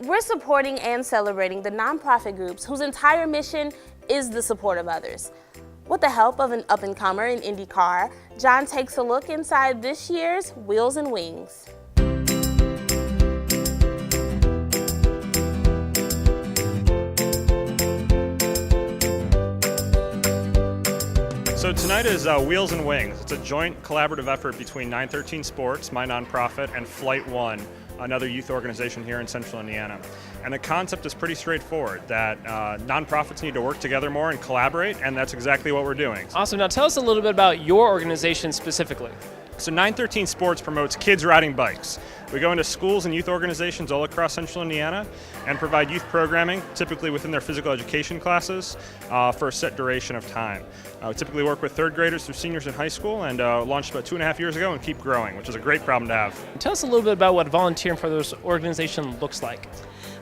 We're supporting and celebrating the nonprofit groups whose entire mission is the support of others. With the help of an up-and-comer in IndyCar, John takes a look inside this year's Wheels and Wings. So tonight is Wheels and Wings. It's a joint collaborative effort between 913 Sports, my nonprofit, and FlightOne, another youth organization here in Central Indiana. And the concept is pretty straightforward, that nonprofits need to work together more and collaborate, and that's exactly what we're doing. Awesome. Now tell us a little bit about your organization specifically. So 913 Sports promotes kids riding bikes. We go into schools and youth organizations all across Central Indiana and provide youth programming, typically within their physical education classes, for a set duration of time. We typically work with third graders through seniors in high school and launched about 2.5 years ago and keep growing, which is a great problem to have. Tell us a little bit about what volunteering for this organization looks like.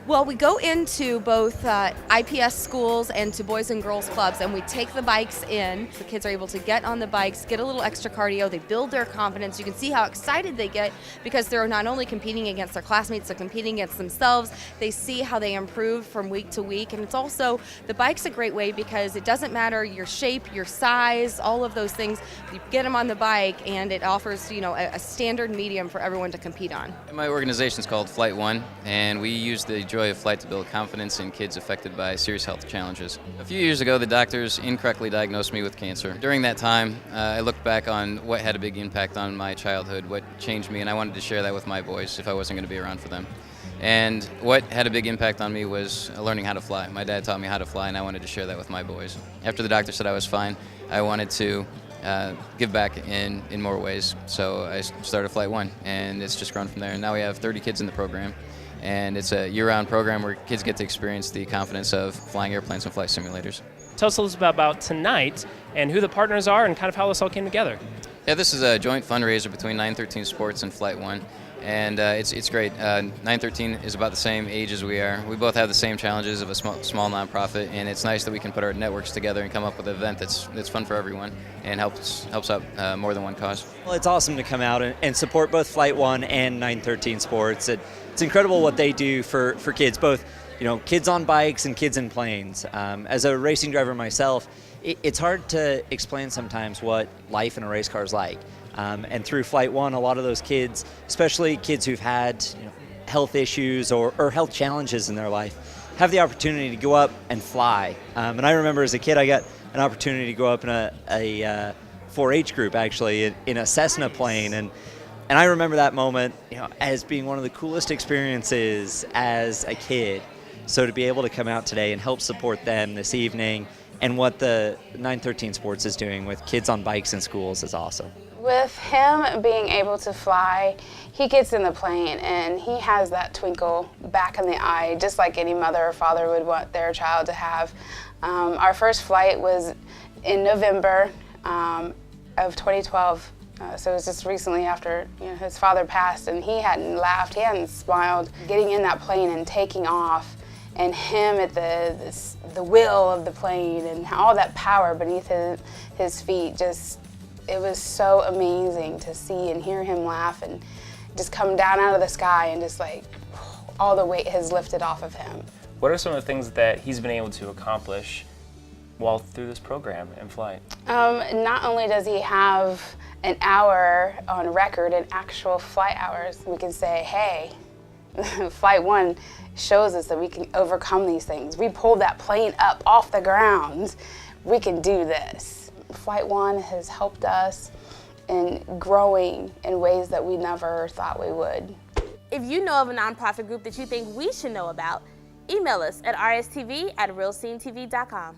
Well, we go into both IPS schools and to boys and girls clubs, and we take the bikes in. The kids are able to get on the bikes, get a little extra cardio. They build their confidence. You can see how excited they get because they're not only competing against their classmates, they're competing against themselves. They see how they improve from week to week, and it's also, the bike's a great way because it doesn't matter your shape, your size, all of those things. You get them on the bike, and it offers, a standard medium for everyone to compete on. My organization is called FlightOne, and we use the joy of flight to build confidence in kids affected by serious health challenges. A few years ago, the doctors incorrectly diagnosed me with cancer. During that time, I looked back on what had a big impact on my childhood, what changed me, and I wanted to share that with my boys if I wasn't going to be around for them. And what had a big impact on me was learning how to fly. My dad taught me how to fly, and I wanted to share that with my boys. After the doctor said I was fine, I wanted to give back in more ways. So I started FlightOne, and it's just grown from there. And now we have 30 kids in the program. And it's a year-round program where kids get to experience the confidence of flying airplanes and flight simulators. Tell us a little bit about tonight and who the partners are and kind of how this all came together. Yeah, this is a joint fundraiser between 913 Sports and FlightOne, and it's great. 913 is about the same age as we are. We both have the same challenges of a small nonprofit, and it's nice that we can put our networks together and come up with an event that's fun for everyone and helps out more than one cause. Well, it's awesome to come out and support both FlightOne and 913 Sports. It's incredible what they do for kids, both kids on bikes and kids in planes. As a racing driver myself, it's hard to explain sometimes what life in a race car is like. And through FlightOne, a lot of those kids, especially kids who've had health issues or health challenges in their life, have the opportunity to go up and fly. And I remember as a kid, I got an opportunity to go up in a 4-H group, actually, in a Cessna plane. And I remember that moment as being one of the coolest experiences as a kid. So to be able to come out today and help support them this evening and what the 913 Sports is doing with kids on bikes in schools is awesome. With him being able to fly, he gets in the plane and he has that twinkle back in the eye, just like any mother or father would want their child to have. Our first flight was in November of 2012. So it was just recently after his father passed, and he hadn't laughed, he hadn't smiled. Getting in that plane and taking off, and him at the wheel of the plane, and all that power beneath his feet, it was so amazing to see and hear him laugh and just come down out of the sky, and just like all the weight has lifted off of him. What are some of the things that he's been able to accomplish while through this program in flight? Not only does he have an hour on record in actual flight hours, we can say, hey, FlightOne shows us that we can overcome these things. We pulled that plane up off the ground. We can do this. FlightOne has helped us in growing in ways that we never thought we would. If you know of a nonprofit group that you think we should know about, email us at rstv@realscenetv.com.